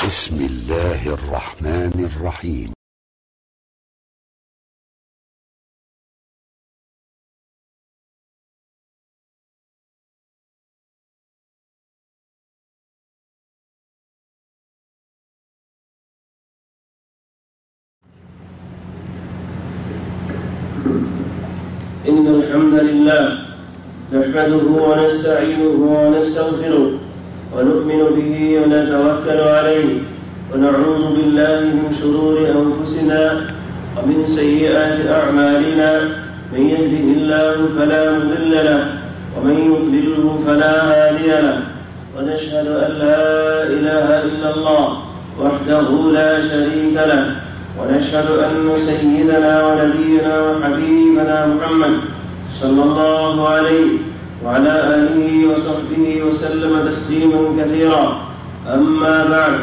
بسم الله الرحمن الرحيم. إن الحمد لله نحمده ونستعينه ونستغفره ونؤمن به ونتوكل عليه ونعوذ بالله من شرور أنفسنا ومن سيئات أعمالنا. من يهده الله فلا مضل له ومن يضلله فلا هادي له ونشهد أن لا إله إلا الله وحده لا شريك له ونشهد أن سيدنا ونبينا وحبيبنا محمد صلى الله عليه وعلى آله وصحبه وسلم تسليما كثيرا. أما بعد،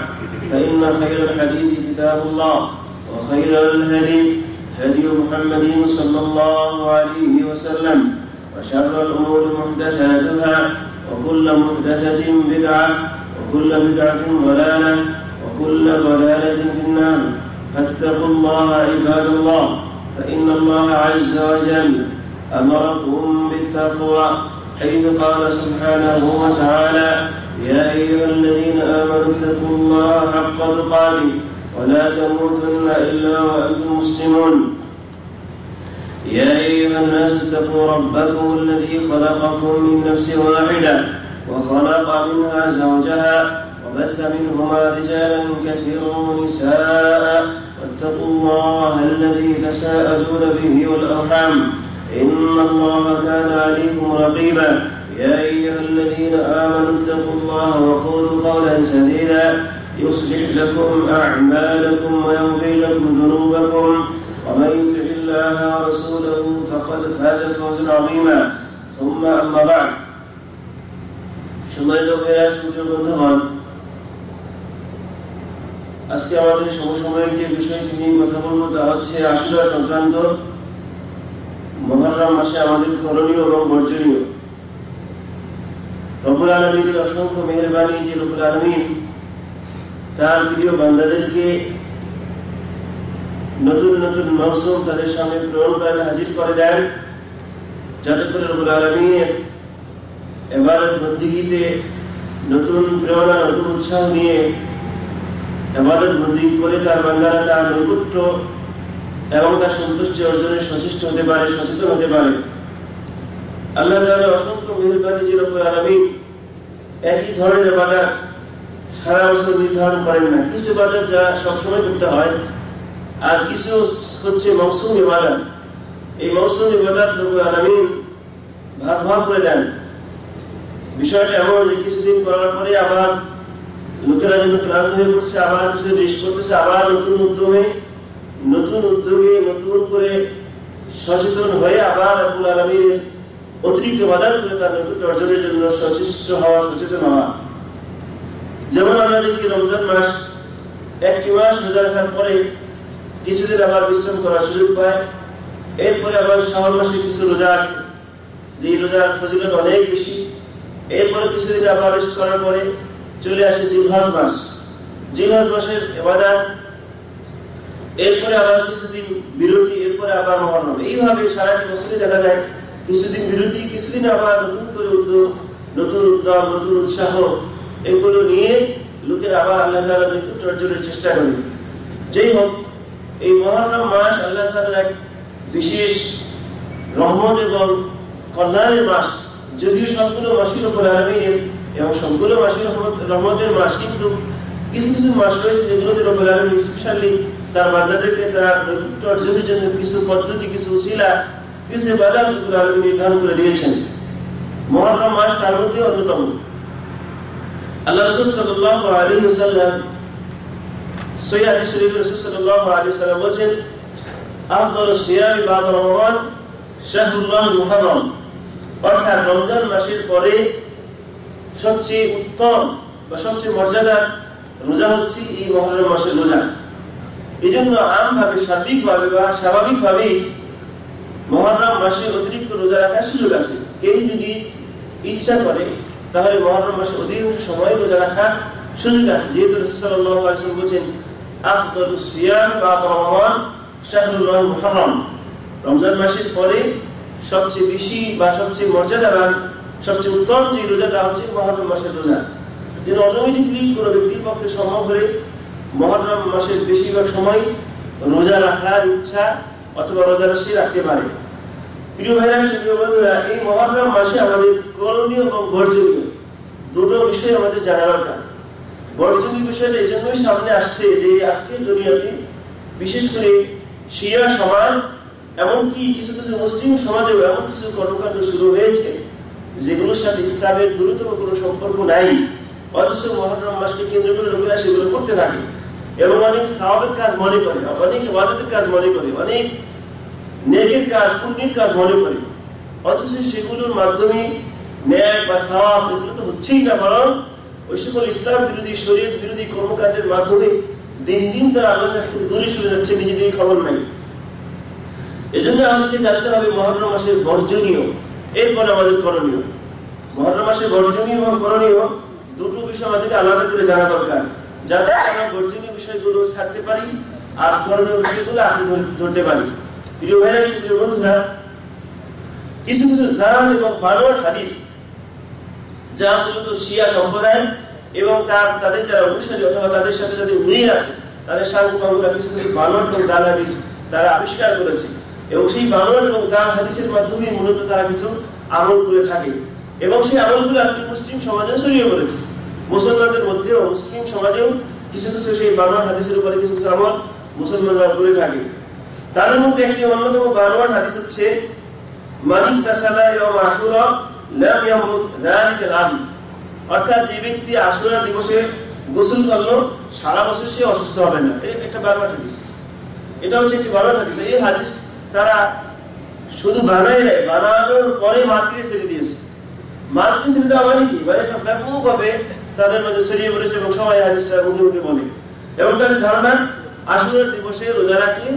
فإن خير الحديث كتاب الله وخير الهدي هدي محمد صلى الله عليه وسلم وشر الأمور محدثاتها وكل محدثة بدعة وكل بدعة ضلالة وكل ضلالة في النار. فاتقوا الله عباد الله، فإن الله عز وجل أمركم بالتقوى حيث قال سبحانه وتعالى: يا أيها الذين آمنوا اتقوا الله حق تقاته ولا تموتن إلا وأنتم مسلمون. يا أيها الناس اتقوا ربكم الذي خلقكم من نفس واحدة وخلق منها زوجها وبث منهما رجالا كثيرا ونساء واتقوا الله الذي تساءلون به والأرحام إن الله كان عليكم رقيبا. يا أيها الذين آمنوا اتقوا الله وقولوا قولا سديدا يصلح لكم أعمالكم ويغفر لكم ذنوبكم ومن يطع الله ورسوله فقد فاز فوزا عظيما. ثم أما بعد، সম্মানিত ভাইরা, সুপ্রিয় বন্ধুগণ, আজকে আমাদের সমসাময়িক যে বিষয়টি নিয়ে কথা বলবো তা হচ্ছে আশুরা সংক্রান্ত মুহররম মাসে আমাদের করণীয় এবং বর্জনীয়। রব্বুল আলামিনের অসংখ্য মেহেরবানি যে রব্বুল আলামিন তার প্রিয় বান্দাদেরকে নতুন নতুন মৌসুম তাদের সামনে প্রেরণ করেন, হাজির করে দেন, যাতে করে রব্বুল আলামিনের ইবাদত বন্দেগীতে নতুন প্রেরণা, নতুন উৎসাহ নিয়ে ইবাদত বন্দেগী করে তার বান্দারা তার নৈকট্য এবং তার সন্তুষ্টি অর্জনের সচেষ্ট হতে পারে, সচেতন হতে পারে। আল্লাহ তাআলার অসংখ্য মেহেরবানি যে রব্বুল আলামিন একই ধরনের ইবাদত সারা বছর নির্ধারণ করেন না। কিছু ইবাদত যা সবসময় করতে হয়, আর কিছু হচ্ছে মৌসুম ইবাদত। এই মৌসুম ইবাদত রব্বুল আলামিন ভাগ ভাগ করে দেন। বিষয়টা এমন যে কিছুদিন করার পরে আবার লোকেরা যেন ক্লান্ত হয়ে পড়ছে, আবার কিছুদিন রেস্ট করতেছে, আবার নতুন উদ্যোগে নতুন করে সচেতন হয়ে আবার রব্বুল আলামিনের অতিরিক্ত ইবাদত করে তার নৈকট্য অর্জনের জন্য সচেষ্ট হওয়া, সচেতন হওয়া। যেমন আমরা দেখি রমজান মাস একটি মাস রোজা রাখার পরে কিছুদিন আবার বিশ্রাম করার সুযোগ পায়। এরপরে আবার শাওয়াল মাসে কিছু রোজা আছে, যে রোজার ফজিলত অনেক বেশি। এরপরে কিছুদিন আবার রেস্ট করার পরে চলে আসে জিলহজ মাস, জিলহজ মাসের ইবাদত। এরপরে আবার কিছুদিন বিরতি, এরপরে আবার মুহররম। এইভাবে সারাটি বছরে দেখা যায় কিছুদিন বিরতি, কিছুদিন আবার নতুন করে উদ্যোগ, নতুন উদ্যম, নতুন উৎসাহ, এগুলো নিয়ে লোকেরা আবার আল্লাহ তাআলার নৈকট্য অর্জনের চেষ্টা করে। যেই হোক, এই মুহররম মাস আল্লাহ তাআলার এক বিশেষ রহমত এবং কল্যাণের মাস। যদিও সবগুলো মাসই রব্বুল আলামিনের এবং সবগুলো মাসই রহমতের মাস, কিন্তু কিছু কিছু মাস রয়েছে যেগুলোতে রব্বুল আলামিন স্পেশালি তার বান্দাদেরকে তার নৈকট্য অর্জনের জন্য কিছু পদ্ধতি, কিছু উসিলা, কিছু ইবাদত রব্বুল আলামিন নির্ধারণ করে দিয়েছেন। মুহররম মাস তার মধ্যে অন্যতম। আল্লাহ রাসূল সাল্লাল্লাহু আলাইহি ওয়াসাল্লাম সহিহ হাদিস শরীফে রাসূল সাল্লাল্লাহু আলাইহি ওয়াসাল্লাম বলেছেন, আফদালুস সিয়ামি বা'দা রমাদান শাহরুল্লাহিল মুহররম। অর্থাৎ রমজান মাসের পরে সবচেয়ে উত্তম বা সবচেয়ে মর্যাদার রোজা হচ্ছে এই মুহররম মাসের রোজা। এই জন্য আমভাবে, সার্বিকভাবে বা স্বাভাবিকভাবেই মুহররম মাসে অতিরিক্ত রোজা রাখার সুযোগ আছে। কেউ যদি ইচ্ছা করে তাহলে মুহররম মাসে অধিকাংশ সময় রোজা রাখা সুযোগ আছে, যেহেতু রাসূল সাল্লাল্লাহু আলাইহি ওয়াসাল্লাম বলেছেন আফদালুস সিয়াম বা'দা রমাদান শাহরুল্লাহিল মুহাররম, রমজান মাসের পরে সবচেয়ে বেশি বা সবচেয়ে মর্যাদাবান সবচেয়ে উত্তম যে রোজাটা হচ্ছে মুহররম মাসের রোজা। যেন অটোমেটিকলি কোনো ব্যক্তির পক্ষে সম্ভব হলে মুহররম মাসের বেশিরভাগ সময় রোজা রাখার ইচ্ছা অথবা রোজা রাখতে পারে। প্রিয় ভাইরা, প্রিয় বন্ধুরা, এই মুহররম মাসে আমাদের করণীয় এবং বর্জনীয় দুটো বিষয় আমাদের জানা দরকার। বর্জনীয় বিষয়টা এই জন্যই সামনে আসছে যে আজকের দুনিয়াতে বিশেষ করে শিয়া সমাজ, এমনকি কিছু কিছু মুসলিম সমাজেও এমন কিছু কর্মকাণ্ড শুরু হয়েছে যেগুলোর সাথে ইসলামের দ্রুততম কোনো সম্পর্ক নাই, অথচ মুহররম মাসকে কেন্দ্র করে লোকেরা সেগুলো করতে থাকে এবং অনেক সওয়াবের কাজ মনে করে, অনেক ইবাদতের কাজ মনে করে, অনেক নেকের কাজ, পুণ্যের কাজ মনে করে, অথচ সেগুলোর মাধ্যমে ন্যায় বা সওয়াব এগুলো তো হচ্ছেই না, বরং ওই সকল ইসলাম বিরোধী, শরীয়ত বিরোধী কর্মকাণ্ডের মাধ্যমে দিন দিন তারা আল্লাহর কাছ থেকে দূরে সরে যাচ্ছে, নিজেদের খবর নাই। এজন্য আমাদেরকে জানতে হবে মুহররম মাসের বর্জনীয়, এরপর আমাদের করণীয়। মুহররম মাসের বর্জনীয় এবং করণীয় দুটো বিষয় আমাদেরকে আলাদা করে জানা দরকার, যাতে আমরা বর্জনীয় বিষয়গুলো ছাড়তে পারি আর করণীয় বিষয়গুলো আঁকড়ে ধরতে পারি। প্রিয় ভাইরা, প্রিয় বন্ধুরা, কিছু কিছু জাল এবং বানোয়াট হাদিস যা মূলত শিয়া সম্প্রদায় এবং তাদের যারা অনুসারী অথবা তাদের সাথে যাদের মিল আছে তাদের সাংবাদিকরা কিছু কিছু বানোয়াট এবং জাল হাদিস তারা আবিষ্কার করেছে এবং সেই বানোয়াট এবং জাল হাদিসের মাধ্যমে মূলত তারা কিছু আমল করে থাকে এবং সেই আমলগুলো আজকে মুসলিম সমাজেও ছড়িয়ে পড়েছে। মুসলমানদের মধ্যেও, মুসলিম সমাজেও কিছু কিছু সেই বানোয়াট হাদিসের উপরে কিছু কিছু আমল মুসলমানরা করে থাকে। তাদের মধ্যে একটি অন্যতম বানোয়াট হাদিস হচ্ছে মানিক তাসালা ইয়াউম আশুরা লাম ইয়ামুত যালিকাল আম, অর্থাৎ যে ব্যক্তি আশুরার দিবসে গোসল করলো সারা বছর সে অসুস্থ হবে না। এটা একটা বানোয়াট হাদিস, এটা হচ্ছে একটি বানোয়াট হাদিস। এই হাদিস তারা শুধু বানানোর পরে মার্কেটে ছেড়ে দিয়েছে। মার্কেটে ছেড়ে দেওয়া মানে কি, মানে সব ব্যাপকভাবে তাদের মাঝে ছড়িয়ে পড়েছে এবং সবাই হাদিসটা মুখে মুখে বলে এবং তাদের ধারণা আশুরার দিবসে রোজা রাখলে,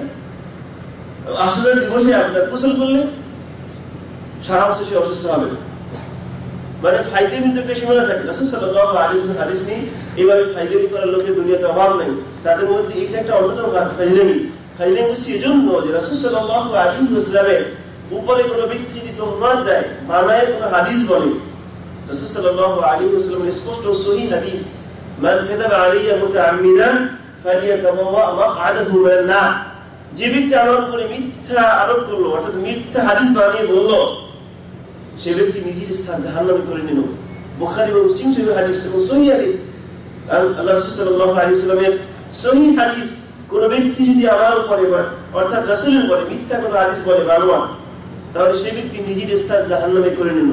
আশুরার দিবসে আপনার গোসল করলে সারা বছর সে অসুস্থ হবে। মানে ফাইজলামির তো একটা সীমানা থাকে। রাসূল সাল্লাল্লাহু আলাইহি ওয়াসাল্লাম হাদিস নেই এইভাবে ফাইজলামি করার লোকের দুনিয়াতে অভাব নেই। তাদের মধ্যে এটা একটা অন্যতম ফাইজলামি। ফাইজলামি হচ্ছে এজন্য যে রাসূল সাল্লাল্লাহু আলাইহি ওয়াসাল্লামের উপরে কোনো ব্যক্তি যদি তোহমাত দেয়, বানায় কোনো হাদিস বলে, রাসূল সাল্লাল্লাহু আলাইহি ওয়াসাল্লামের স্পষ্ট সহিহ হাদিস, মান কাযাবা আলাইয়া মুতাআম্মিদান ফালিয়াতাবাওয়া মাকআদাহু মিনান নার, যে ব্যক্তি আমার উপরে মিথ্যা আরোপ করলো অর্থাৎ মিথ্যা হাদিস বানিয়ে বললো, সে ব্যক্তি নিজের স্থান জাহান্নামে করে নিল। বুখারী ও মুসলিম শরীফের হাদিস এবং সহিহ হাদিস, আল্লাহ রাসূল সাল্লাল্লাহু আলাইহি ওয়াসাল্লামের সহিহ হাদিস কোন ব্যক্তি যদি আমার উপরে অর্থাৎ রাসূলের উপরে মিথ্যা কোনো হাদিস বলে বানোয়াট, তাহলে সে ব্যক্তি নিজের স্থান জাহান্নামে করে নিল।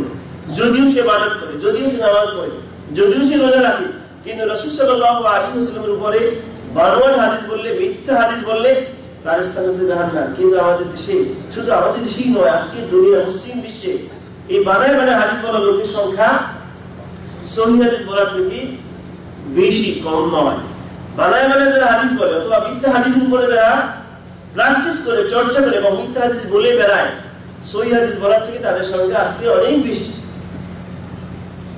যদিও সে ইবাদত করে, যদিও সে নামাজ পড়ে, যদিও সে রোজা রাখে, কিন্তু রাসূল সাল্লাল্লাহু আলাইহি ওয়াসাল্লামের উপরে বানোয়াট হাদিস বললে, মিথ্যা হাদিস বললে তার স্থান হচ্ছে জাহান্নাম। কিন্তু আমাদের দেশে, শুধু আমাদের দেশেই নয়, আজকে দুনিয়া মুসলিম বিশ্বে এই বানায় বানায় হাদিস বলা লোকের সংখ্যা সহিহ হাদিস বলার থেকে বেশি, কম নয়। বানায় বানায় যারা হাদিস বলে অথবা মিথ্যা হাদিসের উপরে যারা প্র্যাকটিস করে, চর্চা করে এবং মিথ্যা হাদিস বলে বেড়ায়, সহিহ হাদিস বলার থেকে তাদের সংখ্যা আজকে অনেক বেশি।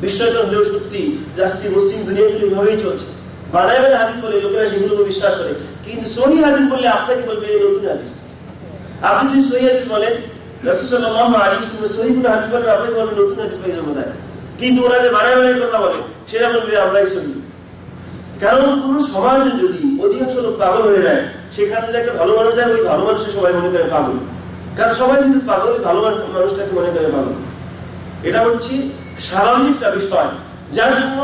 বিস্ময়কর হলেও সত্যি যে আজকে মুসলিম দুনিয়াগুলো এভাবেই চলছে। বানায় বানায় হাদিস বলে লোকেরা সেগুলোকে বিশ্বাস করে, কিন্তু সহিহ হাদিস বললে আপনাকে বলবে এই নতুন হাদিস। আপনি যদি সহিহ হাদিস বলেন, রাসূল সাল্লাল্লাহু আলাইহি ওয়াসাল্লাম সহিহ কোন হাদিস বলেন, আপনাকে বলবে নতুন হাদিস পাইছো কোথায়, কিন্তু ওরা যে বানায় বানায় কথা বলে সেটা বলবে আমরাই সহিহ। কারণ কোন সমাজে যদি অধিকাংশ লোক পাগল হয়ে যায়, সেখানে যদি একটা ভালো মানুষ যায়, ওই ভালো মানুষের সবাই মনে করে পাগল। কারণ সবাই যদি পাগল, ভালো মানুষটাকে মনে করে পাগল। এটা হচ্ছে স্বাভাবিক একটা বিষয়, যার জন্য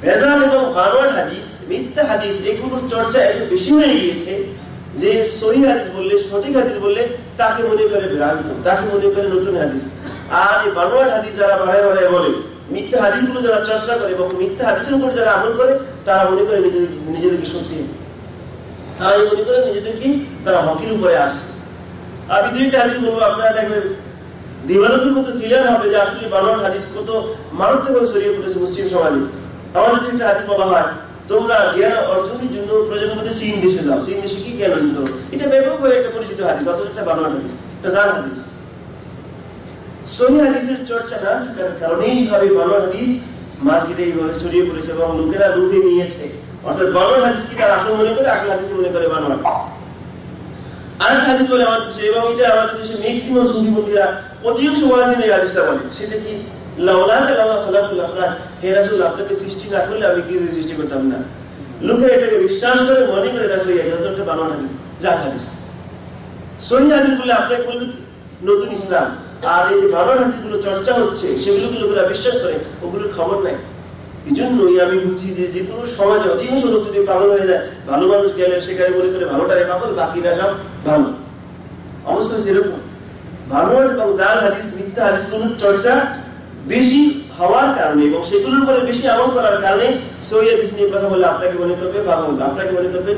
ভেজাল এবং বানোয়াট হাদিস, মিথ্যা হাদিস এগুলোর চর্চা এত বেশি হয়ে গিয়েছে যে সহিহ হাদিস বললে, সঠিক হাদিস বললে তাকে মনে করে ভ্রান্ত, তাকে মনে করে নতুন হাদিস। আর এই বানোয়াট হাদিস যারা বাড়ায় বাড়ায় বলে, মিথ্যা হাদিসগুলো যারা চর্চা করে এবং মিথ্যা হাদিসের উপর যারা আমল করে, তারা মনে করে নিজেদেরকে সত্যি, তারা মনে করে নিজেদেরকে তারা হকির উপরে আসে। আমি দুইটা হাদিস বলবো, আপনারা দেখবেন দিবালকের মতো ক্লিয়ার হবে যে আসলে বানোয়াট হাদিস কত মারাত্মকভাবে ছড়িয়ে পড়েছে মুসলিম সমাজে। আমাদের একটা হাদিস বলা হয়, তোমরা জ্ঞান অর্জনের জন্য প্রয়োজন মধ্যে চীন দেশে যাও, চীন দেশে কি জ্ঞান অর্জন করো। এটা ব্যাপকভাবে একটা পরিচিত হাদিস, অথচ একটা বানোয়াট হাদিস, এটা জাল হাদিস। সহিহ হাদিসের চর্চা না থাকার কারণে এইভাবে বানোয়াট হাদিস মার্কেটে এইভাবে ছড়িয়ে পড়েছে এবং লোকেরা লুফে নিয়েছে। অর্থাৎ বানোয়াট হাদিস কি তার আসল মনে করে, আসল হাদিসকে মনে করে বানোয়াট। আরেকটা হাদিস বলে আমাদের দেশে, এবং এটা আমাদের দেশে ম্যাক্সিমাম সুফিপন্থীরা অধিকাংশ ওয়াজিন এই হাদিসটা বলে, সেটা কি লাউলাকা লামা খালাকুল আফরাদ, হে রাসূল আপনি সৃষ্টি না করলে আমি কিছু সৃষ্টি করতাম না। লোকে এটাকে বিশ্বাস করে মনে করে এটা সহিহ হাদিস, এটা বানোয়াট হাদিস, জাল হাদিস। সহিহ হাদিস বলে আপনাকে বলবে নতুন ইসলাম, আর এই যে বানোয়াট হাদিসগুলো চর্চা হচ্ছে সেগুলোকে লোকেরা বিশ্বাস করে, ওগুলোর খবর নাই। এই জন্যই আমি বুঝি যে যে কোনো সমাজে অধিকাংশ লোক যদি পাগল হয়ে যায়, ভালো মানুষ গেলে সেখানে মনে করে ভালোটারে পাগল, বাকিরা সব ভালো। অবস্থা সেরকম বানোয়াট এবং জাল হাদিস, মিথ্যা হাদিসগুলোর চর্চা বেশি হওয়ার কারণে এবং সেগুলোর উপরে বেশি আমল করার কারণে সহিহ হাদিস নিয়ে কথা বলে আপনাকে মনে করবে পাগল, আপনাকে মনে করবে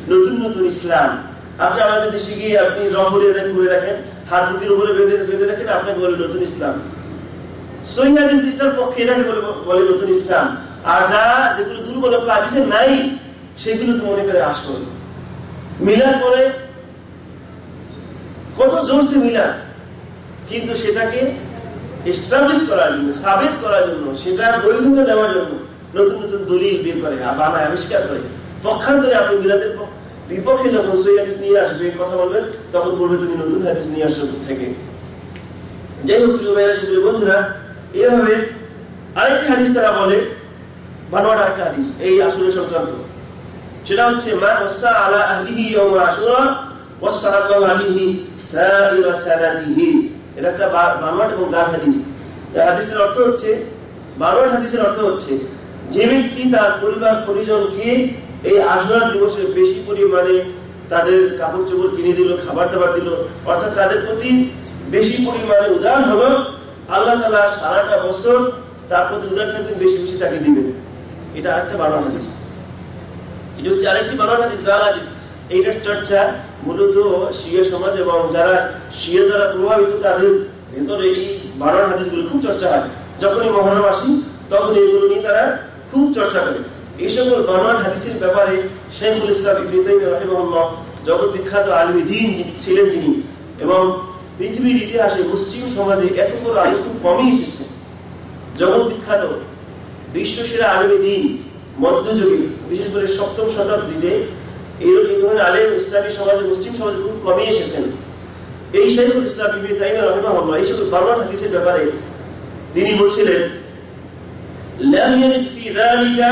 নতুন নতুন ইসলাম। আপনি আমাদের দেশে গিয়ে আপনি রফরে করে দেখেন, হাত বুকের উপরে বেঁধে দেখেন, আপনাকে বলে নতুন ইসলাম। সহিহ হাদিস এটার পক্ষে, এটাকে বলে নতুন ইসলাম। আর যা যেগুলো দুর্বল অথবা হাদিসে নাই সেগুলোকে মনে করে আসল। মিলাদ পরে কত জোরসে মিলাদ, কিন্তু সেটাকে এস্টাবলিশ করার জন্য, সাবিত করার জন্য, সেটা বৈধতা দেওয়ার জন্য নতুন নতুন দলিল বের করে, বানায়, আবিষ্কার করে। পক্ষান্তরে আপনি মিলাদের বিপক্ষে যখন সহিহ হাদিস নিয়ে আসবে কথা বলবেন, তখন বলবে তুমি নতুন হাদিস নিয়ে আসছো থেকে। যাই হোক প্রিয় ভাইরা, সুপ্রিয় বন্ধুরা, এভাবে আরেকটি হাদিস তারা বলে, বানোয়াট আরেকটা হাদিস এই আসুরা সংক্রান্ত, সেটা হচ্ছে মান ওয়াসা আলা আহলিহি ইয়াউম আশুরা ওয়াসসাল্লাল্লাহু আলাইহি সাইরা সানাতিহি। এটা একটা বানোয়াট এবং জাল হাদিস। এই হাদিসটার অর্থ হচ্ছে, বানোয়াট হাদিসের অর্থ হচ্ছে, যে ব্যক্তি তার পরিবার পরিজনকে এই আশুরা দিবসে বেশি পরিমাণে তাদের কাপড় চোপড় কিনে দিল, খাবার দাবার দিল, অর্থাৎ তাদের প্রতি বেশি পরিমাণে উদার হলো, আল্লাহ তাআলা সারাটা বছর তার প্রতি উদার থাকবেন, বেশি বেশি তাকে দিবেন। এটা আরেকটা বানোয়াট হাদিস। এটা হচ্ছে আরেকটি বানোয়াট হাদিস, জাল হাদিস। এইটার চর্চা মূলত শিয়া সমাজ এবং যারা শিয়া দ্বারা প্রভাবিত তাদের ভেতরে এই বানোয়াট হাদিসগুলো খুব চর্চা হয়। যখনই মহরম আসে তখন এগুলো নিয়ে তারা খুব চর্চা করে। এই সকল বানোয়াট হাদিসের ব্যাপারে শাইখুল ইসলাম ইবনে তাইমিয়া রাহিমাহুল্লাহ, জগৎ বিখ্যাত আলিমে দ্বীন ছিলেন যিনি, এবং পৃথিবীর ইতিহাসে মুসলিম সমাজে এত বড় আলিম খুব কমই এসেছে। জগৎ বিখ্যাত বিশ্বসেরা আলিমে দ্বীন মধ্যযুগে, বিশেষ করে 7ম শতাব্দীতে এই ধরনের আলেম ইসলামী সমাজে, মুসলিম সমাজে খুব কমই এসেছেন। এই শাইখুল ইসলাম ইবনে তাইমিয়া রাহিমাহুল্লাহ এই সকল বানোয়াট হাদিসের ব্যাপারে তিনি বলছিলেন, লাম ইয়ারিদ ফি যালিকা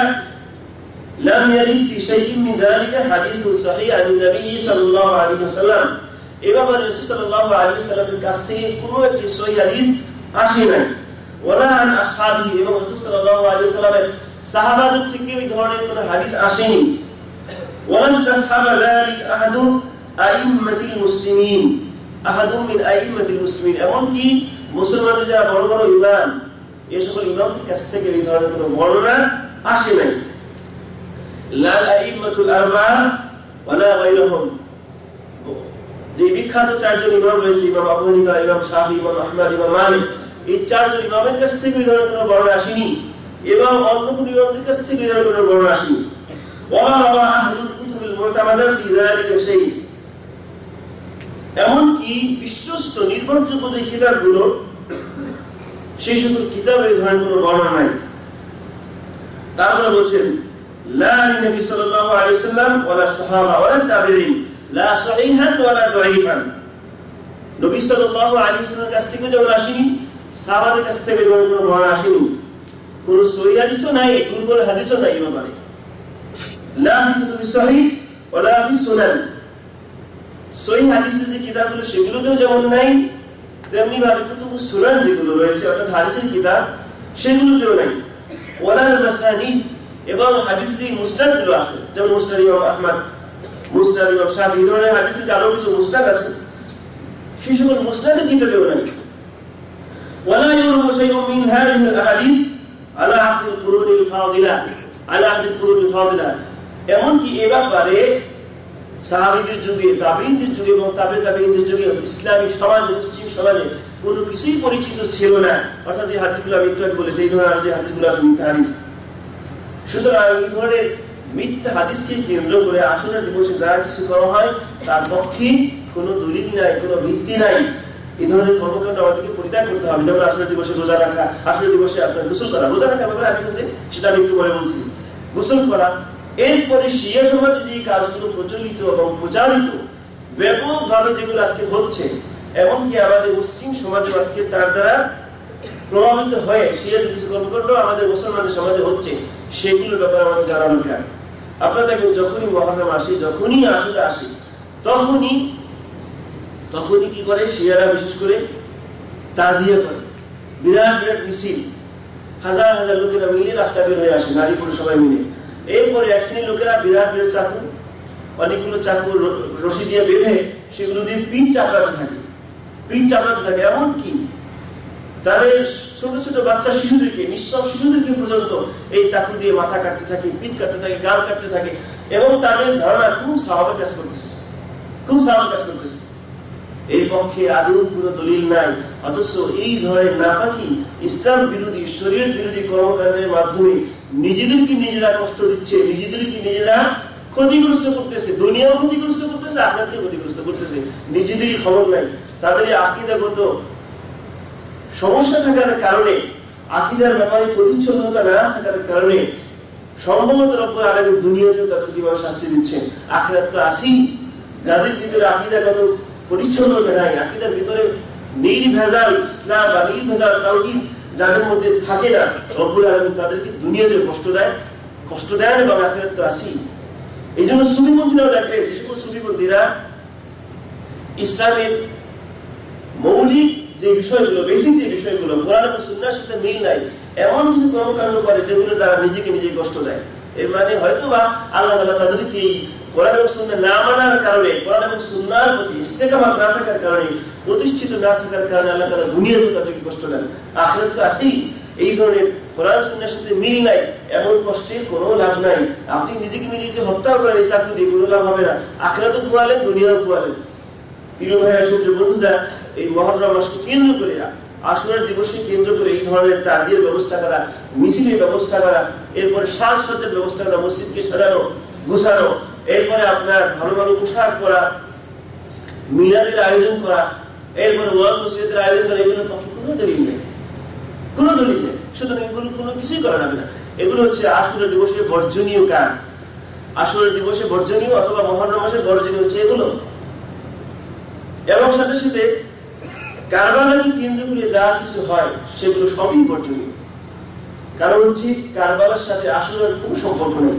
لم يرد في شيء من ذلك حديث صحيح عن النبي صلى الله عليه وسلم। এভাবে রাসূল সাল্লাল্লাহু আলাইহি ওয়াসাল্লামের কাছ থেকে কোনো একটি সহিহ হাদিস আসে নাই। ওয়ালা আন আসহাবিহি, এবং রাসূল সাল্লাল্লাহু আলাইহি ওয়াসাল্লামের সাহাবাদের থেকে এই ধরনের কোনো হাদিস আসেনি। ওয়ালা ইসতাসহাবা যালিকা আহাদু আইম্মাতিল মুসলিমিন, আহাদুম মিন আইম্মাতিল মুসলিমিন, এমনকি মুসলমানদের যারা বড় বড় ইমাম, এই সকল ইমামদের কাছ থেকে এই ধরনের কোনো বর্ণনা আসে নাই। লা আইম্মাতুল আরবা'a ওয়ালা গায়রুহুম, যে বিখ্যাত 4 জন ইমাম রয়েছে, ইমাম আবু হানিফা, ইমাম শাফি, ইমাম আহমদ, ইমাম মালিক, এই 4 জন ইমামের কাছ থেকে এই ধরনের কোনো বর্ণনা আসেনি, এবং অন্য কোনো ইমামদের কাছ থেকে এই ধরনের কোনো বর্ণনা আসেনি। ওয়ালা রাওয়া আহলুল কুতুবিল মুতামাদা ফি যালিকা শাই, এমনকি বিশ্বস্ত নির্ভরযোগ্য যে কিতাবগুলো, সেই সকল কিতাবে এই ধরনের কোনো বর্ণনা নাই। তারপরে বলছেন, লা নবী সাল্লাল্লাহু আলাইহি ওয়াসাল্লাম ওয়ালা সাহাবা ওয়ালা তাবিঈন লা সহিহান ওয়ালা দাঈফান, নবী সাল্লাল্লাহু আলাইহি ওয়াসাল্লামের কাছ থেকে যেমন আসেনি, সাহাবাদের কাছ থেকে যেমন কোনো বর্ণনা আসেনি, কোনো সহিহ হাদিস তো নাই, দুর্বল হাদিসও নাই। এই ব্যাপারে লা ফি কুতুবি সহিহ ওয়ালা ফি সুনান, সহিহ হাদিসের যে কিতাবগুলো সেগুলোতেও যেমন নাই, তেমনি ভাবে কুতুবুস সুনান যেগুলো রয়েছে অর্থাৎ হাদিসের কিতাব, সেগুলোতেও নাই। ওয়ালা মাসানিদ, এবং হাদিসের যে মুসনাদগুলো আছে, যেমন মুসনাদ ইমাম আহমদ, মুসনাদ ইমাম শাফি, এই ধরনের হাদিসের আরো কিছু মুসনাদ আছে, সেই সকল মুসনাদের কিতাবেও নাই। ওয়ালা ইউরু শাইউম মিন হাযিহিল আহাদিস আলা আহদিল কুরুনিল ফাদিলা, আলা আহদিল কুরুনিল ফাদিলা, এমনকি এই ব্যাপারে সাহাবীদের যুগে, তাবেঈনদের যুগে এবং তাবেঈনদের যুগে ইসলামী সমাজে, মুসলিম সমাজে কোনো কিছুই পরিচিত ছিল না। অর্থাৎ যে হাদিসগুলো আমি একটু আগে বলেছি, এই ধরনের যে হাদিসগুলো আছে মিথ্যা হাদিস। সুতরাং এই ধরনের মিথ্যা হাদিসকে কেন্দ্র করে আশুরা দিবসে যা কিছু করা হয় তার পক্ষে কোনো দলিল নাই, কোনো ভিত্তি নাই। এই ধরনের কর্মকাণ্ড আমাদেরকে পরিত্যাগ করতে হবে। যেমন আশুরা দিবসে রোজা রাখা, আশুরা দিবসে আপনার গোসল করা, রোজা রাখার ব্যাপারে হাদিস আছে, সেটা আমি একটু পরে বলছি, গোসল করা। এরপরে শিয়া সমাজে যে কাজগুলো প্রচলিত এবং প্রচারিত ব্যাপকভাবে যেগুলো আজকে হচ্ছে, এমনকি আমাদের মুসলিম সমাজে আজকে তার দ্বারা প্রভাবিত হয়ে শিয়াদের কিছু কর্মকাণ্ড আমাদের মুসলমানদের সমাজে হচ্ছে, সেগুলোর ব্যাপারে আমাদের জানা দরকার। আপনারা দেখবেন যখনই মহররম আসে, যখনই আশুরা আসে, তখনই কি করে শিয়ারা বিশেষ করে তাজিয়া করে, বিরাট বিরাট মিছিল, হাজার হাজার লোকেরা মিলে রাস্তা বের হয়ে আসে, নারী পুরুষ সবাই মিলে। এরপরে এক শ্রেণীর লোকেরা বিরাট বিরাট চাকু, অনেকগুলো চাকু রশি দিয়ে বেঁধে সেগুলো দিয়ে পিঠ চাপড়াতে থাকে। এমনকি তাদের ছোট ছোট বাচ্চা শিশুদেরকে, নিষ্পাপ শিশুদেরকে পর্যন্ত এই চাকু দিয়ে মাথা কাটতে থাকে, পিঠ কাটতে থাকে, গাল কাটতে থাকে, এবং তাদের ধারণা খুব স্বাভাবিক কাজ করতেছে। এর পক্ষে আদৌ কোনো দলিল নাই, অথচ এই ধরনের নাপাকি ইসলাম বিরোধী, শরীয়ত বিরোধী কর্মকাণ্ডের মাধ্যমে নিজেদেরকে নিজেরা কষ্ট দিচ্ছে, নিজেদেরকে নিজেরা ক্ষতিগ্রস্ত করতেছে, দুনিয়াও ক্ষতিগ্রস্ত করতেছে, আখিরাতকে ক্ষতিগ্রস্ত করতেছে। নিজেদেরই খবর নাই। তাদের আকীদাগত সমস্যা থাকার কারণে, আকীদার ব্যাপারে পরিচ্ছন্নতা না থাকার কারণে সম্ভবত রব্বুল আলামিন দুনিয়াতেও তাদের কিভাবে শাস্তি দিচ্ছেন। আখিরাত তো আসেই। যাদের ভিতরে আকীদাগত পরিচ্ছন্নতা নাই, আকীদার ভিতরে নির্ভেজাল ইসলাম বা নির্ভেজাল তাওহীদ যাদের মধ্যে থাকে না, রব্বুল আলামিন তাদেরকে দুনিয়াতে কষ্ট দেন এবং আখিরাত তো আসেই। এই জন্য সুফিপন্থীরাও দেখবে, যে সকল সুফিপন্থীরা ইসলামের মৌলিক যে বিষয়গুলো, বেসিক যে বিষয়গুলো কোরআন এবং সুন্নাহর সাথে মিল নাই, এমন কিছু কর্মকাণ্ড করে যেগুলো তারা নিজেকে নিজে কষ্ট দেয়। এর মানে হয়তো বা আল্লাহ তাআলা তাদেরকে এই কোরআন এবং সুন্নাহ না মানার কারণে, কোরআন এবং সুন্নাহর প্রতি ইস্তেকামাত না থাকার কারণে, প্রতিষ্ঠিত না থাকার কারণে আল্লাহ তাআলা দুনিয়াতে তাদেরকে কষ্ট দেন। আখিরাত তো আসেই। এই ধরনের কোরআন সুন্নাহর সাথে মিল নাই, এমন কষ্টে কোনো লাভ নাই। আপনি নিজেকে নিজে যদি হত্যা করেন এই চাকরি দিয়ে, কোনো লাভ হবে না। আখিরাতও খোয়ালেন, দুনিয়াও খোয়ালেন। প্রিয় ভাইরা, সূর্য বন্ধুরা, এই মহররম মাসকে কেন্দ্র করে, আশুরার দিবসকে কেন্দ্র করে এই ধরনের তাজিয়ার ব্যবস্থা করা, মিছিলের ব্যবস্থা করা, এরপরে সাজসজ্জার ব্যবস্থা করা, মসজিদকে সাজানো গোছানো, এরপরে আপনার ভালো ভালো পোশাক পরা, মিলাদের আয়োজন করা, এরপরে ওয়াজ নসিহতের আয়োজন করা, এগুলোর পক্ষে কোনো দলিল নেই। সুতরাং এগুলো কোনো কিছুই করা যাবে না। এগুলো হচ্ছে আশুরা দিবসের বর্জনীয় কাজ। আশুরা দিবসে বর্জনীয় অথবা মহররম মাসের বর্জনীয় হচ্ছে এগুলো। এবং সাথে সাথে কারবালাকে কেন্দ্র করে যা কিছু হয় সেগুলো সবই বর্জনীয়। কারণ হচ্ছে কারবালার সাথে আশুরার কোনো সম্পর্ক নেই।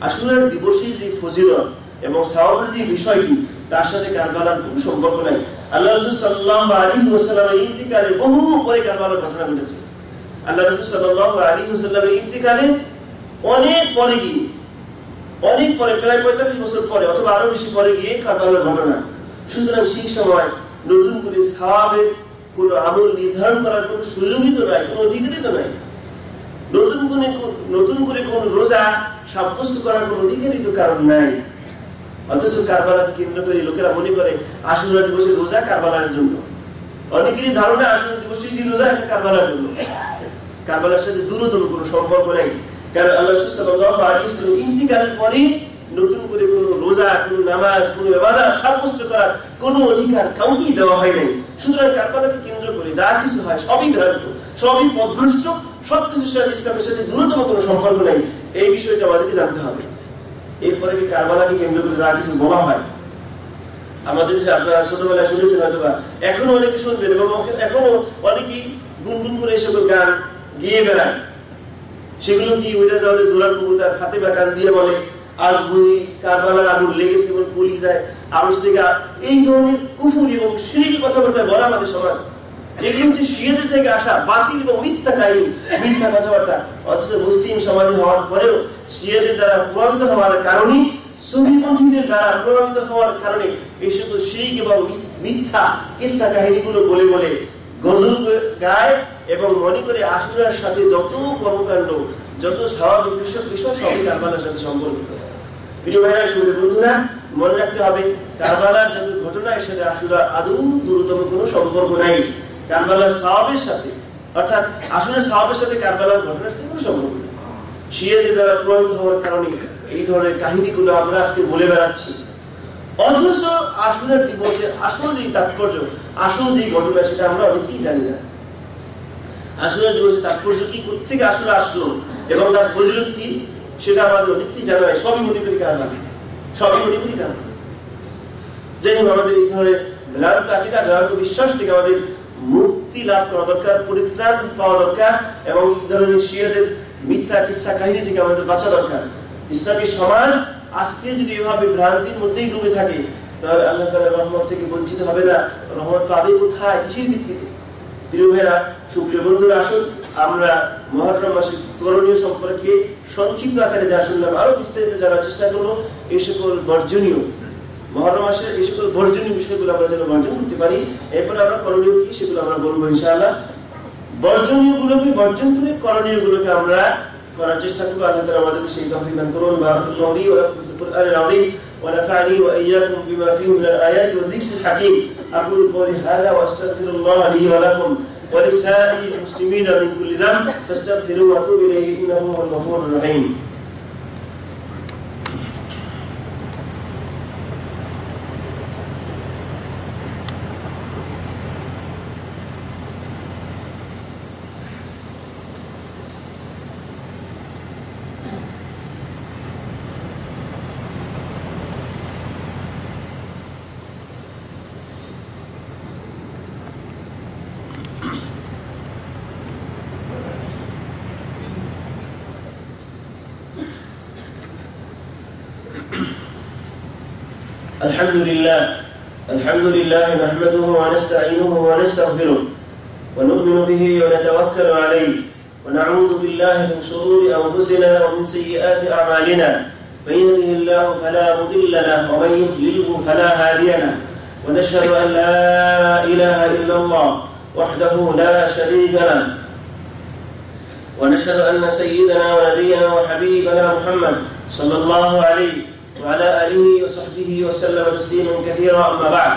আশুরার দিবসের যে ফজিলত এবং সওয়াবের যে বিষয়টি, তার সাথে কারবালার কোনো সম্পর্ক নাই। আল্লাহ রাসূল সাল্লাল্লাহু আলাইহি ওয়াসাল্লামের ইন্তিকালের বহু পরে কারবালার ঘটনা ঘটেছে। আল্লাহ রাসূল সাল্লাল্লাহু আলাইহি ওয়াসাল্লামের ইন্তিকালে অনেক পরে গিয়ে, অনেক পরে, প্রায় 45 বছর পরে অথবা আরো বেশি পরে গিয়ে কারবালার ঘটনা। সুতরাং সেই সময় নতুন করে সওয়াবের কোন আমল নির্ধারণ করার কোন সুযোগই তো নাই, কোন অধিকারই তো নাই। নতুন করে কোন রোজা সাব্যস্ত করার কোন অধিকারই তো কারণ নাই। অথচ কারবালাকে কেন্দ্র করে লোকেরা মনে করে আশুরা দিবসের রোজা কারবালার জন্য। অনেকেরই ধারণা আশুরা দিবসের যে রোজা এটা কারবালার জন্য। কারবালার সাথে দূরতম কোনো সম্পর্ক নাই। কারণ আল্লাহ রাসূল সাল্লাল্লাহু আলাইহি ওয়াসাল্লাম ইন্তিকালের পরে নতুন করে কোনো রোজা, কোনো নামাজ, কোনো ইবাদত সাব্যস্ত করার কোনো অধিকার কাউকেই দেওয়া হয় নাই। সুতরাং কারবালাকে কেন্দ্র করে যা কিছু হয় সবই ভ্রান্ত, সবই পথভ্রষ্ট, সবকিছুর সাথে ইসলামের সাথে দূরতম কোনো সম্পর্ক নাই। এই বিষয়টা আমাদেরকে জানতে হবে। এরপরে কি কারবালাকে কেন্দ্র করে যা কিছু বলা হয়, আমাদের যে আপনারা ছোটবেলায় শুনেছেন হয়তো, এখনো অনেকে শুনবেন এবং এখনো অনেকেই গুনগুন করে সকল গান গিয়ে বেড়ায়। সেগুলো কি ওইটা যাওয়ারে জোরার কবুতর ফাতেমা কান দিয়ে বলে, আজ বুঝি কারবালার আগুন লেগেছে এবং কলি যায় আরশ থেকে, এই ধরনের কুফর এবং শিরকি কথাবার্তা বলা আমাদের সমাজ। এগুলো হচ্ছে শিয়াদের থেকে আসা বাতিল এবং মিথ্যা কাহিনী, মিথ্যা কথাবার্তা। অথচ মুসলিম সমাজে হওয়ার পরেও শিয়াদের দ্বারা প্রভাবিত হওয়ার কারণে, সুফিপন্থীদের দ্বারা প্রভাবিত হওয়ার কারণে এই সকল শিরক এবং মিথ্যা কিসসা কাহিনীগুলো বলে বলে গজল গায় এবং মনে করে আশুরার সাথে যত কর্মকাণ্ড, যত স্বাভাবিক বিষয় সবই কারবালার সাথে সম্পর্কিত। প্রিয় ভাইরা, বন্ধুরা, মনে রাখতে হবে কারবালার যত ঘটনা এর সাথে আশুরা আদৌ দূরতম কোনো সম্পর্ক নাই। কারবালার সওয়াবের সাথে, অর্থাৎ আশুরার সওয়াবের সাথে কারবালার ঘটনার সাথে কোনো সম্পর্ক নেই। শিয়াদের দ্বারা প্রভাবিত হওয়ার কারণে এই ধরনের কাহিনীগুলো আমরা আজকে বলে বেড়াচ্ছি। অথচ আশুরার দিবসের আসল যে তাৎপর্য, আসল যে ঘটনা সেটা আমরা অনেকেই জানি না। আশুরা দিবসের তাৎপর্য কি, কোথেকে আশুরা আসলো এবং তার ফজিলত কি সেটা আমাদের অনেকেই জানা নাই। সবই মনে করি কারণে, সবই মনে করি কারণে। যাই হোক, আমাদের এই ধরনের ভ্রান্ত আকীদা, ভ্রান্ত বিশ্বাস থেকে আমাদের মুক্তি লাভ করা দরকার, পরিত্রাণ পাওয়া দরকার এবং এই ধরনের শিয়াদের মিথ্যা কিসসা কাহিনী থেকে আমাদের বাঁচা দরকার। ইসলামী সমাজ আজকে যদি এভাবে ভ্রান্তির মধ্যেই ডুবে থাকে তাহলে আল্লাহ তাআলার রহমত থেকে বঞ্চিত হবে না। রহমত পাবে কোথায়, কিসের ভিত্তিতে? প্রিয় ভাইরা, সুপ্রিয় বন্ধুরা, আসুন আমরা মুহররম মাসের করণীয় সম্পর্কে সংক্ষিপ্ত আকারে যা শুনলাম আরো বিস্তারিত জানার চেষ্টা করবো। এই সকল বর্জনীয় মুহররম মাসের এই সকল বর্জনীয় বিষয়গুলো আমরা যেন বর্জন করতে পারি। এরপরে আমরা করণীয় কি সেগুলো আমরা বলবো ইনশাআল্লাহ। বর্জনীয় গুলোকে বর্জন করে করণীয় গুলোকে আমরা করার চেষ্টা করবো। আল্লাহ তাআলা আমাদেরকে সেই তৌফিক দান করুন। বারাকাল্লাহু লি ওয়া লাকুম ফিল কুরআনিল আযীম ওয়া নাফা'নি ওয়া ইয়্যাকুম বিমা ফীহি মিনাল আয়াতি ওয়ায যিকরিল হাকীম। আকুলু কওলি হাযা ওয়া আস্তাগফিরুল্লাহ লি ওয়া লাকুম ওয়া লিসাইরিল মুসলিমিনা মিন কুল্লি যামব ফাস্তাগফিরুহু ওয়া তুবু ইলাইহি ইন্নাহু হুয়াল গফুরুর রহিম। الحمد لله نحمده ونستعينه ونستغفره ونؤمن به ونتوكل عليه ونعوذ بالله من شرور أنفسنا ومن سيئات أعمالنا من يهده الله فلا مضل له ومن يضلله فلا هادي له ونشهد أن لا إله إلا الله وحده لا شريك له ونشهد أن سيدنا ونبينا وحبيبنا محمد صلى الله عليه وعلى آله وصحبه وسلم تسليما كثيرا أما بعد।